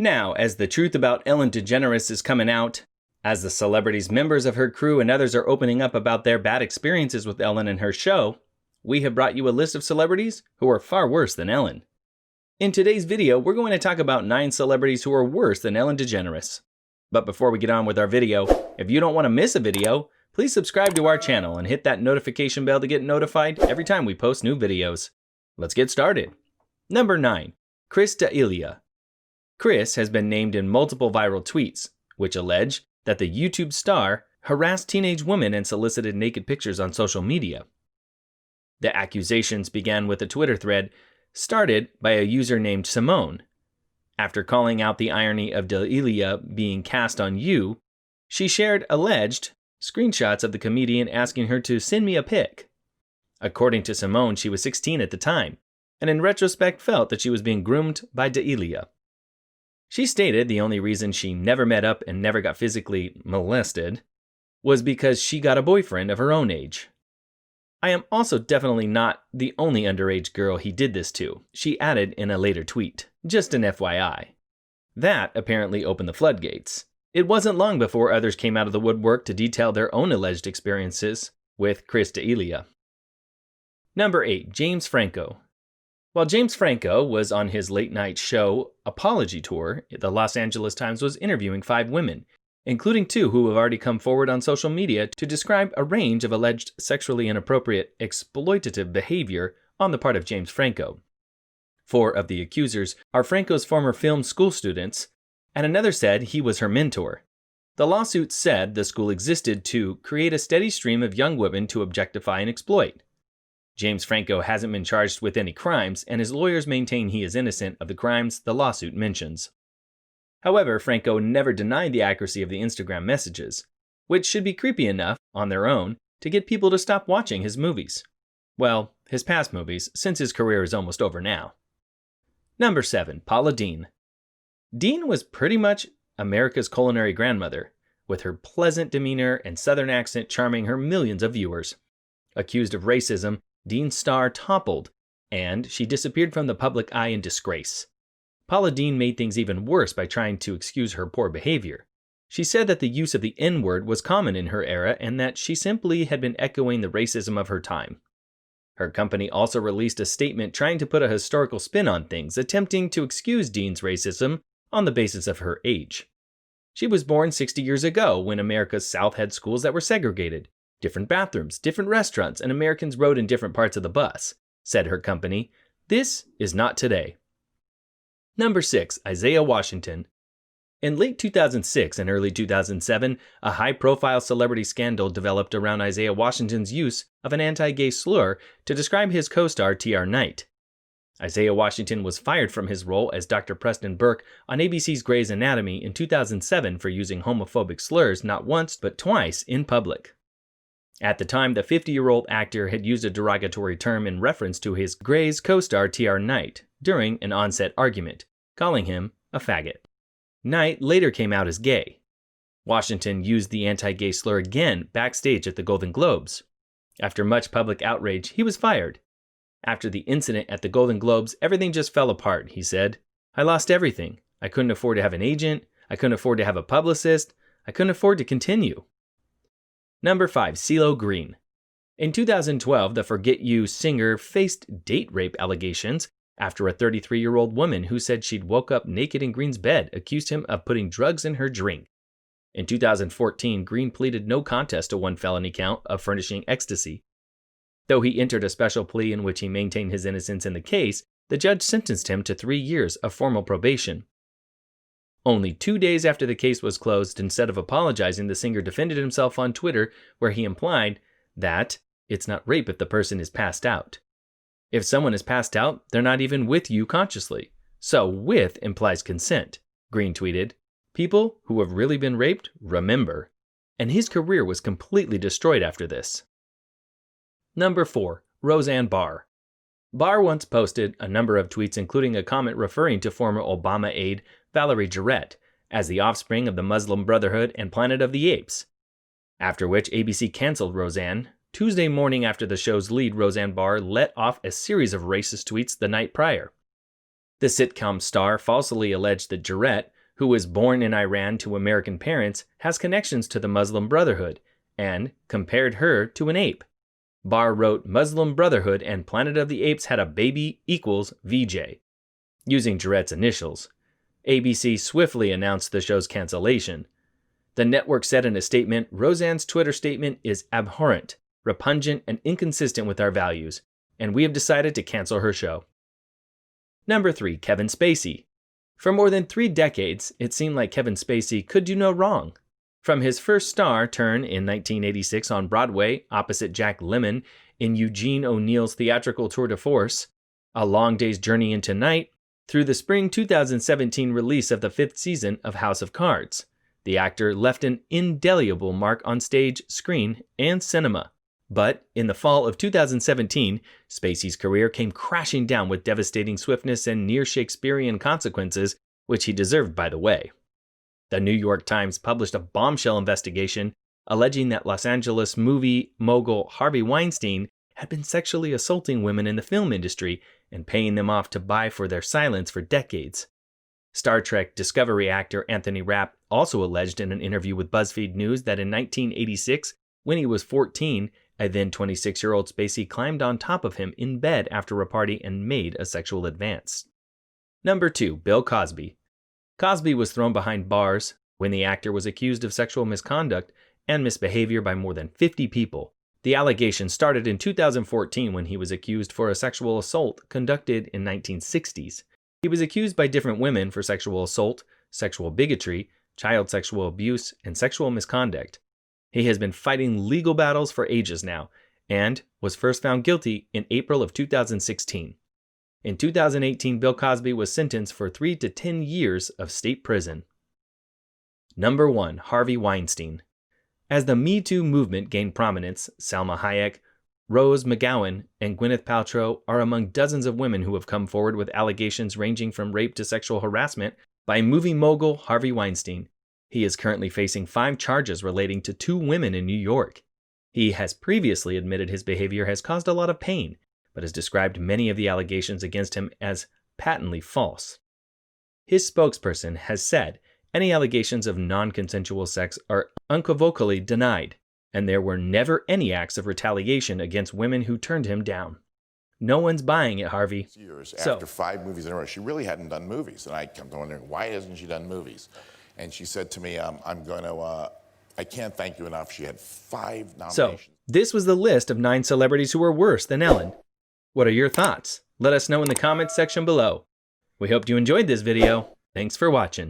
Now, as the truth about Ellen DeGeneres is coming out, as the celebrities, members of her crew, and others are opening up about their bad experiences with Ellen and her show, we have brought you a list of celebrities who are far worse than Ellen. In today's video, we're going to talk about 9 celebrities who are worse than Ellen DeGeneres. But before we get on with our video, if you don't want to miss a video, please subscribe to our channel and hit that notification bell to get notified every time we post new videos. Let's get started. Number 9. Kristelia. Kris has been named in multiple viral tweets, which allege that the YouTube star harassed teenage women and solicited naked pictures on social media. The accusations began with a Twitter thread started by a user named Simone. After calling out the irony of Delia being cast on You, she shared alleged screenshots of the comedian asking her to send me a pic. According to Simone, she was 16 at the time, and in retrospect felt that she was being groomed by Delia. She stated the only reason she never met up and never got physically molested was because she got a boyfriend of her own age. I am also definitely not the only underage girl he did this to, she added in a later tweet. Just an FYI. That apparently opened the floodgates. It wasn't long before others came out of the woodwork to detail their own alleged experiences with Kristelia. Number 8. James Franco. While James Franco was on his late-night show Apology Tour, the Los Angeles Times was interviewing 5 women, including 2 who have already come forward on social media to describe a range of alleged sexually inappropriate, exploitative behavior on the part of James Franco. 4 of the accusers are Franco's former film school students, and another said he was her mentor. The lawsuit said the school existed to create a steady stream of young women to objectify and exploit. James Franco hasn't been charged with any crimes, and his lawyers maintain he is innocent of the crimes the lawsuit mentions. However, Franco never denied the accuracy of the Instagram messages, which should be creepy enough, on their own, to get people to stop watching his movies. Well, his past movies, since his career is almost over now. Number 7. Paula Dean. Dean was pretty much America's culinary grandmother, with her pleasant demeanor and southern accent charming her millions of viewers. Accused of racism, Dean's star toppled, and she disappeared from the public eye in disgrace. Paula Dean made things even worse by trying to excuse her poor behavior. She said that the use of the N-word was common in her era and that she simply had been echoing the racism of her time. Her company also released a statement trying to put a historical spin on things, attempting to excuse Dean's racism on the basis of her age. She was born 60 years ago when America's South had schools that were segregated, different bathrooms, different restaurants, and Americans rode in different parts of the bus, said her company. This is not today. Number 6. Isaiah Washington. In late 2006 and early 2007, a high-profile celebrity scandal developed around Isaiah Washington's use of an anti-gay slur to describe his co-star T.R. Knight. Isaiah Washington was fired from his role as Dr. Preston Burke on ABC's Grey's Anatomy in 2007 for using homophobic slurs not once but twice in public. At the time, the 50-year-old actor had used a derogatory term in reference to his Grey's co-star T.R. Knight during an on-set argument, calling him a faggot. Knight later came out as gay. Washington used the anti-gay slur again backstage at the Golden Globes. After much public outrage, he was fired. After the incident at the Golden Globes, everything just fell apart, he said. I lost everything. I couldn't afford to have an agent. I couldn't afford to have a publicist. I couldn't afford to continue. Number 5. Celo Green. In 2012, the Forget You singer faced date rape allegations after a 33-year-old woman who said she'd woke up naked in Green's bed accused him of putting drugs in her drink. In 2014, Green pleaded no contest to one felony count of furnishing ecstasy. Though he entered a special plea in which he maintained his innocence in the case, the judge sentenced him to 3 years of formal probation. Only 2 days after the case was closed, instead of apologizing, the singer defended himself on Twitter, where he implied that it's not rape if the person is passed out. If someone is passed out, they're not even with you consciously. So with implies consent, Green tweeted. People who have really been raped, remember. And his career was completely destroyed after this. Number 4. Roseanne Barr. Barr once posted a number of tweets, including a comment referring to former Obama aide Valerie Jarrett as the offspring of the Muslim Brotherhood and Planet of the Apes, after which ABC canceled Roseanne. Tuesday morning after the show's lead, Roseanne Barr let off a series of racist tweets the night prior. The sitcom star falsely alleged that Jarrett, who was born in Iran to American parents, has connections to the Muslim Brotherhood, and compared her to an ape. Barr wrote Muslim Brotherhood and Planet of the Apes had a baby equals VJ, using Jarrett's initials. ABC swiftly announced the show's cancellation. The network said in a statement, Roseanne's Twitter statement is abhorrent, repugnant, and inconsistent with our values, and we have decided to cancel her show. Number 3. Kevin Spacey. For more than 3 decades, it seemed like Kevin Spacey could do no wrong. From his first star turn in 1986 on Broadway opposite Jack Lemmon in Eugene O'Neill's theatrical tour de force, A Long Day's Journey into Night, through the spring 2017 release of the 5th season of House of Cards, the actor left an indelible mark on stage, screen, and cinema. But in the fall of 2017, Spacey's career came crashing down with devastating swiftness and near-Shakespearean consequences, which he deserved, by the way. The New York Times published a bombshell investigation alleging that Los Angeles movie mogul Harvey Weinstein had been sexually assaulting women in the film industry and paying them off to buy for their silence for decades. Star Trek Discovery actor Anthony Rapp also alleged in an interview with BuzzFeed News that in 1986, when he was 14, a then 26-year-old Spacey climbed on top of him in bed after a party and made a sexual advance. Number 2. Bill Cosby. Cosby was thrown behind bars when the actor was accused of sexual misconduct and misbehavior by more than 50 people. The allegation started in 2014 when he was accused for a sexual assault conducted in 1960s. He was accused by different women for sexual assault, sexual bigotry, child sexual abuse, and sexual misconduct. He has been fighting legal battles for ages now, and was first found guilty in April of 2016. In 2018, Bill Cosby was sentenced for 3 to 10 years of state prison. Number 1. Harvey Weinstein. As the Me Too movement gained prominence, Salma Hayek, Rose McGowan, and Gwyneth Paltrow are among dozens of women who have come forward with allegations ranging from rape to sexual harassment by movie mogul Harvey Weinstein. He is currently facing 5 charges relating to 2 women in New York. He has previously admitted his behavior has caused a lot of pain, but has described many of the allegations against him as patently false. His spokesperson has said any allegations of non-consensual sex are unequivocally denied, and there were never any acts of retaliation against women who turned him down. No one's buying it, Harvey. Years after 5 movies in a row, she really hadn't done movies, and I kept wondering, why hasn't she done movies? And she said to me, I can't thank you enough. She had 5 nominations. So, this was the list of 9 celebrities who were worse than Ellen. What are your thoughts? Let us know in the comments section below. We hope you enjoyed this video. Thanks for watching.